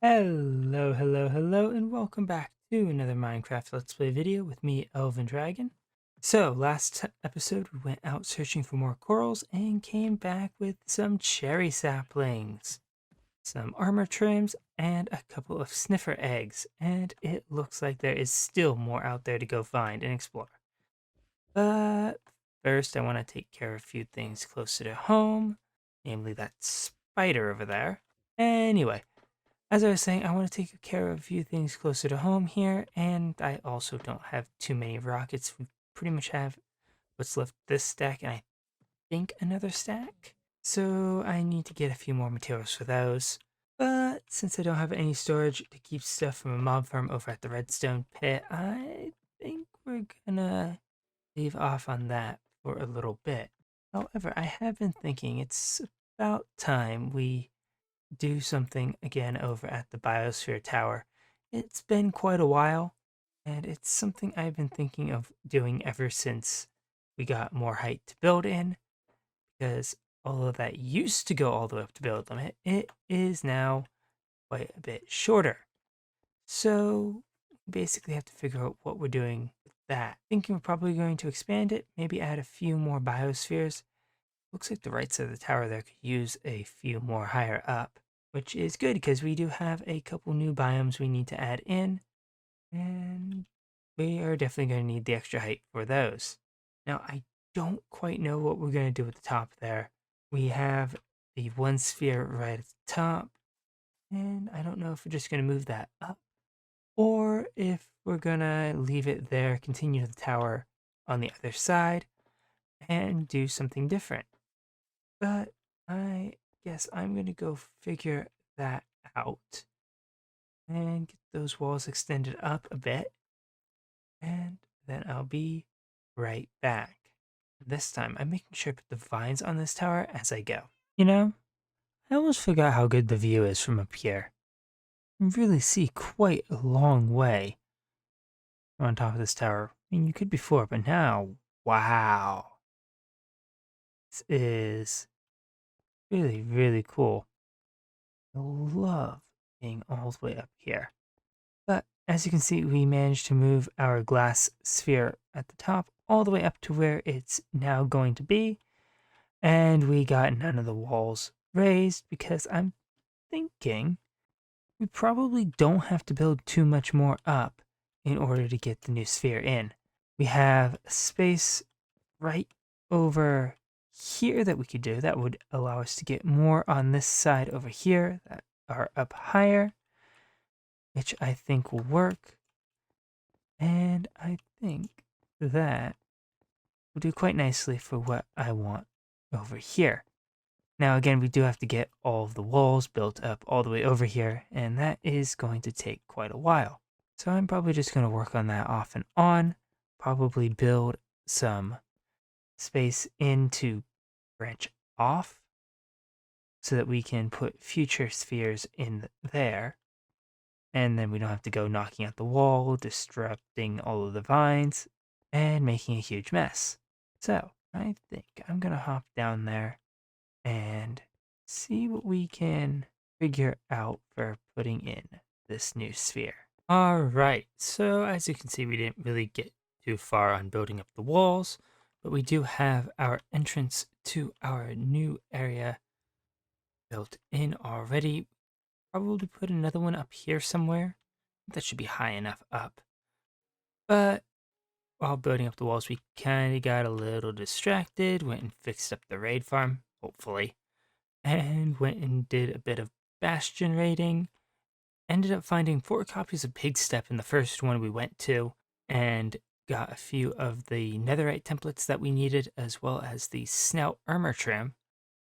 Hello, hello, hello, and welcome back to another Minecraft Let's Play video with me, Elven Dragon. So, last episode we went out searching for more corals and came back with some cherry saplings, some armor trims, and a couple of sniffer eggs. And it looks like there is still more out there to go find and explore. But first, I want to take care of a few things closer to home, namely that spider over there. Anyway. As I was saying, I want to take care of a few things closer to home here, and I also don't have too many rockets. We pretty much have what's left this stack, and I think another stack. So I need to get a few more materials for those. But since I don't have any storage to keep stuff from a mob farm over at the redstone pit, I think we're gonna leave off on that for a little bit. However, I have been thinking it's about time we do something again over at the Biosphere Tower. It's been quite a while, and it's something I've been thinking of doing ever since we got more height to build in, because although that used to go all the way up to build limit, it is now quite a bit shorter. So we basically have to figure out what we're doing with that. Thinking we're probably going to expand it, maybe add a few more biospheres. Looks like the right side of the tower there could use a few more higher up, which is good because we do have a couple new biomes we need to add in, and we are definitely going to need the extra height for those. Now, I don't quite know what we're going to do at the top there. We have the one sphere right at the top, and I don't know if we're just going to move that up or if we're going to leave it there, continue the tower on the other side, and do something different. But I guess I'm gonna go figure that out and get those walls extended up a bit, and then I'll be right back. This time, I'm making sure to put the vines on this tower as I go. You know, I almost forgot how good the view is from up here. You can really see quite a long way on top of this tower. I mean, you could before, but now, wow. This is really, really cool. I love being all the way up here. But as you can see, we managed to move our glass sphere at the top all the way up to where it's now going to be. And we got none of the walls raised because I'm thinking we probably don't have to build too much more up in order to get the new sphere in. We have a space right over here that we could do that would allow us to get more on this side over here that are up higher, which I think will work. And I think that will do quite nicely for what I want over here. Now, again, we do have to get all of the walls built up all the way over here, and that is going to take quite a while. So I'm probably just going to work on that off and on, probably build some space in to branch off so that we can put future spheres in there. And then we don't have to go knocking out the wall, disrupting all of the vines, and making a huge mess. So, I think I'm going to hop down there and see what we can figure out for putting in this new sphere. Alright, so as you can see, we didn't really get too far on building up the walls, but we do have our entrance to our new area built in already. Probably put another one up here somewhere. That should be high enough up. But while building up the walls, we kind of got a little distracted, went and fixed up the raid farm, hopefully, and went and did a bit of bastion raiding. Ended up finding 4 copies of Pig Step in the first one we went to, and got a few of the netherite templates that we needed, as well as the snout armor trim.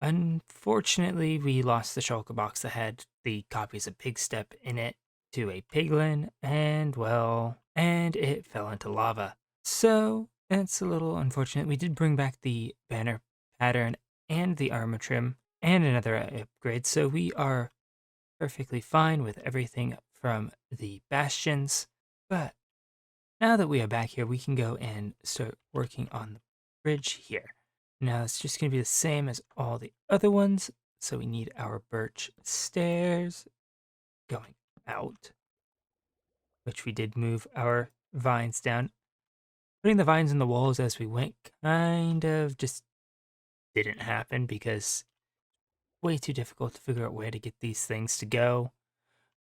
Unfortunately, we lost the shulker box that had the copies of Pig Step in it to a piglin, and well, and it fell into lava. So, that's a little unfortunate. We did bring back the banner pattern and the armor trim and another upgrade, so we are perfectly fine with everything from the bastions. But now that we are back here, we can go and start working on the bridge here. Now it's just going to be the same as all the other ones. So we need our birch stairs going out, which we did move our vines down. Putting the vines in the walls as we went kind of just didn't happen because way too difficult to figure out where to get these things to go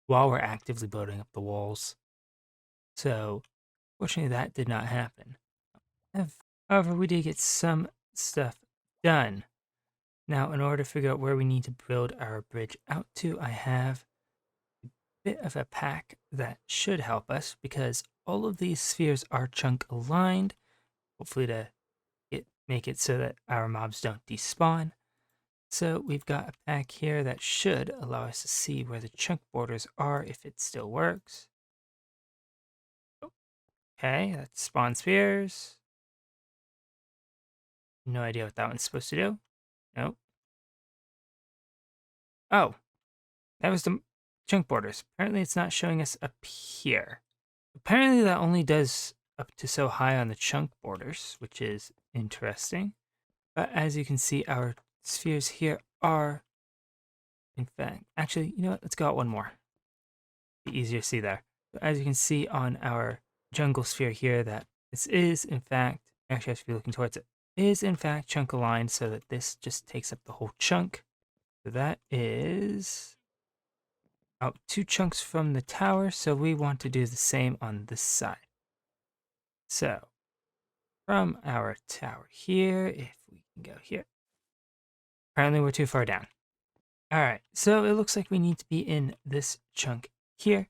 while we're actively building up the walls. So, fortunately, that did not happen. However, we did get some stuff done. Now, in order to figure out where we need to build our bridge out to, I have a bit of a pack that should help us because all of these spheres are chunk aligned, hopefully to make it so that our mobs don't despawn. So we've got a pack here that should allow us to see where the chunk borders are if it still works. Okay, that's spawn spheres. No idea what that one's supposed to do. Nope. Oh, that was the chunk borders. Apparently it's not showing us up here. Apparently that only does up to so high on the chunk borders, which is interesting. But as you can see, our spheres here are, in fact, actually, you know what? Let's go out one more. Be easier to see there. So as you can see on our jungle sphere here, that this is, in fact, actually I should be looking towards it, is in fact chunk aligned so that this just takes up the whole chunk. So that is out 2 chunks from the tower, so we want to do the same on this side. So, from our tower here, if we can go here. Apparently we're too far down. Alright, so it looks like we need to be in this chunk here.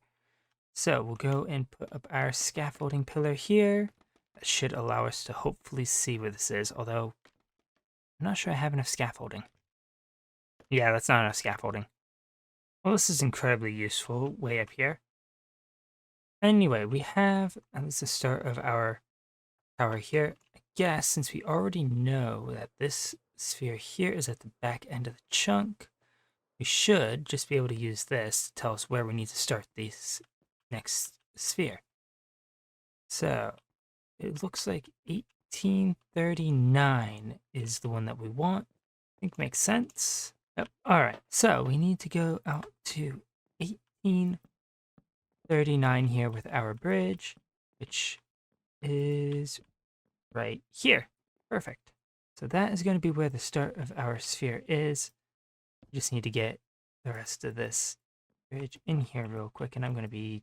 So we'll go and put up our scaffolding pillar here. That should allow us to hopefully see where this is, although I'm not sure I have enough scaffolding. Yeah, that's not enough scaffolding. Well, this is incredibly useful way up here. Anyway, we have at least the start of our tower here. I guess since we already know that this sphere here is at the back end of the chunk, we should just be able to use this to tell us where we need to start this next sphere. So it looks like 1839 is the one that we want. I think makes sense. Yep. All right, so we need to go out to 1839 here with our bridge, which is right here. Perfect. So that is going to be where the start of our sphere is. We just need to get the rest of this bridge in here real quick, and I'm going to be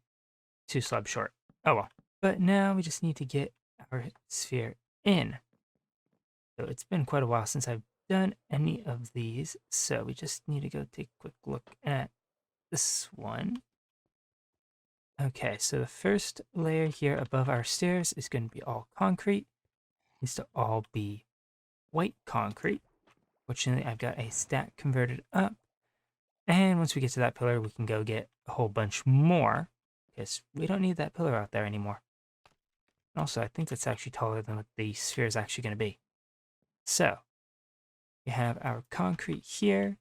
2 slabs short. Oh well. But now we just need to get our sphere in. So it's been quite a while since I've done any of these, so we just need to go take a quick look at this one. Okay, so the first layer here above our stairs is going to be all concrete. It needs to all be white concrete. Fortunately, I've got a stack converted up. And once we get to that pillar, we can go get a whole bunch more, because we don't need that pillar out there anymore. Also, I think that's actually taller than what the sphere is actually going to be. So, we have our concrete here,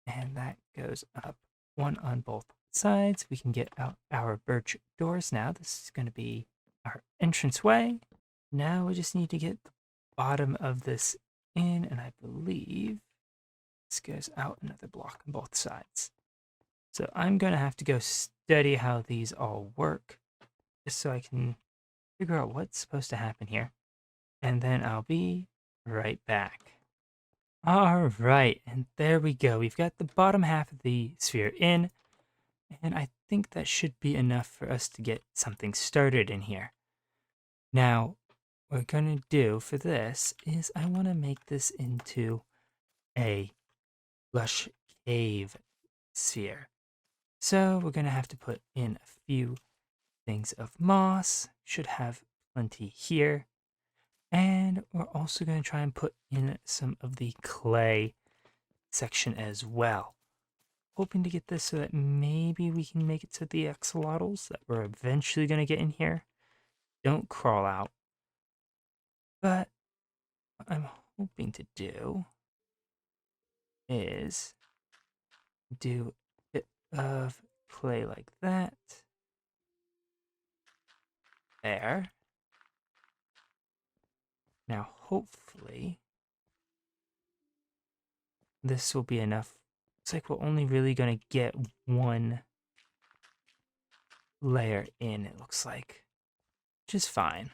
and that goes up one on both sides. We can get out our birch doors now. This is going to be our entranceway. Now we just need to get the bottom of this in, and I believe this goes out another block on both sides. So I'm going to have to go study how these all work, just so I can figure out what's supposed to happen here. And then I'll be right back. All right, and there we go. We've got the bottom half of the sphere in, and I think that should be enough for us to get something started in here. Now, what we're going to do for this is I want to make this into a lush cave sphere. So we're going to have to put in a few things of moss. Should have plenty here. And we're also going to try and put in some of the clay section as well. Hoping to get this so that maybe we can make it to the axolotls that we're eventually going to get in here. Don't crawl out. But what I'm hoping to do is do a bit of clay like that. There. Now, hopefully, this will be enough. Looks like we're only really going to get one layer in, it looks like, which is fine.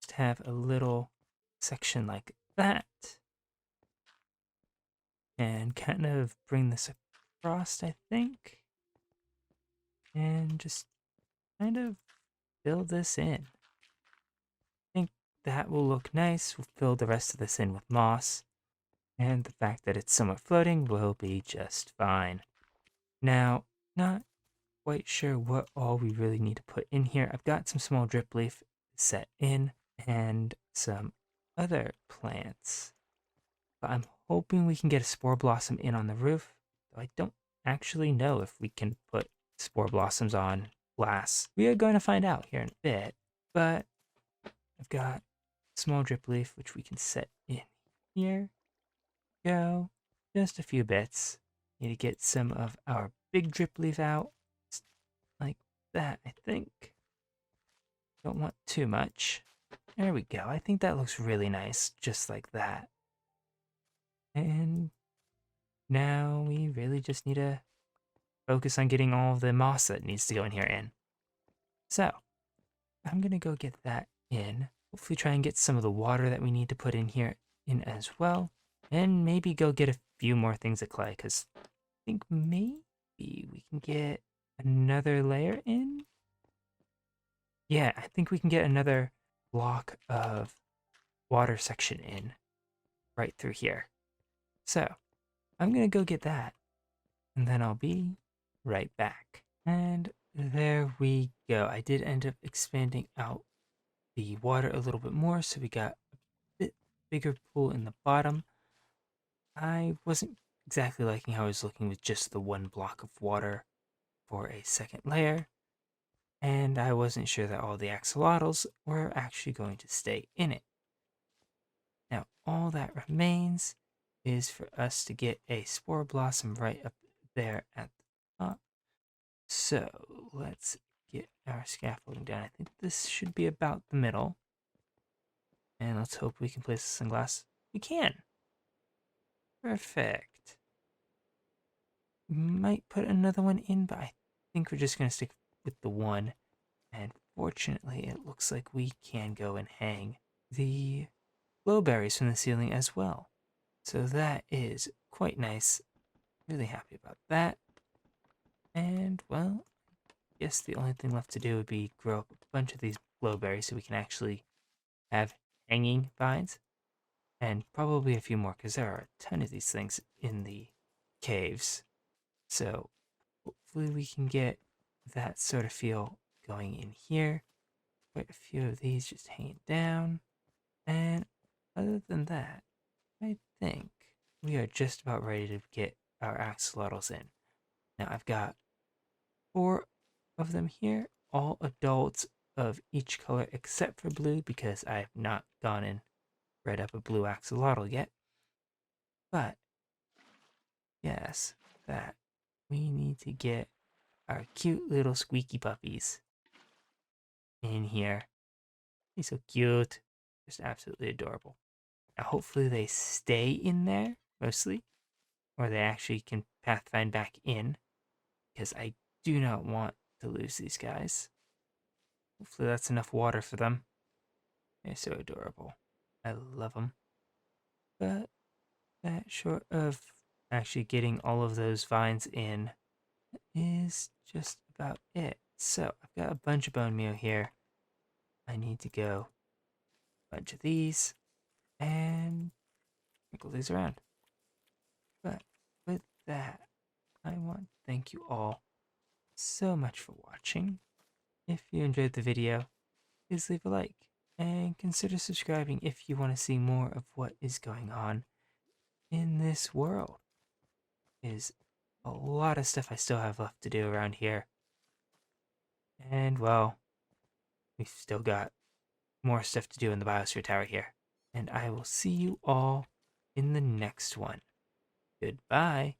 Just have a little section like that, and kind of bring this across, I think, and just kind of fill this in. I think that will look nice. We'll fill the rest of this in with moss, and the fact that it's somewhat floating will be just fine. Now, not quite sure what all we really need to put in here. I've got some small drip leaf set in and some other plants, but I'm hoping we can get a spore blossom in on the roof. Though I don't actually know if we can put spore blossoms on glass. We are going to find out here in a bit, but I've got small drip leaf which we can set in here. Go, just a few bits. Need to get some of our big drip leaf out, just like that, I think. Don't want too much. There we go. I think that looks really nice, just like that. And now we really just need to focus on getting all of the moss that needs to go in here in. So, I'm going to go get that in. Hopefully try and get some of the water that we need to put in here in as well. And maybe go get a few more things of clay, because I think maybe we can get another layer in. Yeah, I think we can get another block of water section in right through here. So, I'm going to go get that, and then I'll be right back. And there we go. I did end up expanding out the water a little bit more, so we got a bit bigger pool in the bottom. I wasn't exactly liking how I was looking with just the one block of water for a second layer, and I wasn't sure that all the axolotls were actually going to stay in it. Now, all that remains is for us to get a spore blossom right up there at the top. So let's get our scaffolding down. I think this should be about the middle. And let's hope we can place this in glass. We can. Perfect. Might put another one in, but I think we're just going to stick with the one. And fortunately, it looks like we can go and hang the glowberries from the ceiling as well. So that is quite nice. Really happy about that. And, well, I guess the only thing left to do would be grow up a bunch of these glowberries so we can actually have hanging vines. And probably a few more, because there are a ton of these things in the caves. So hopefully we can get that sort of feel going in here. Quite a few of these just hanging down. And other than that, I think we are just about ready to get our axolotls in. Now I've got 4 of them here, all adults of each color except for blue, because I have not gone and bred up a blue axolotl yet. But yes, that we need to get our cute little squeaky puppies in here. He's so cute. Just absolutely adorable. Now hopefully they stay in there, mostly. Or they actually can pathfind back in. Because I do not want to lose these guys. Hopefully that's enough water for them. They're so adorable. I love them. But that short of actually getting all of those vines in is just about it. So I've got a bunch of bone meal here. I need to go a bunch of these and sprinkle these around. But with that, I want to thank you all so much for watching. If you enjoyed the video, please leave a like and consider subscribing if you want to see more of what is going on in this world. There's a lot of stuff I still have left to do around here. And well, we've still got more stuff to do in the Biosphere Tower here. And I will see you all in the next one. Goodbye.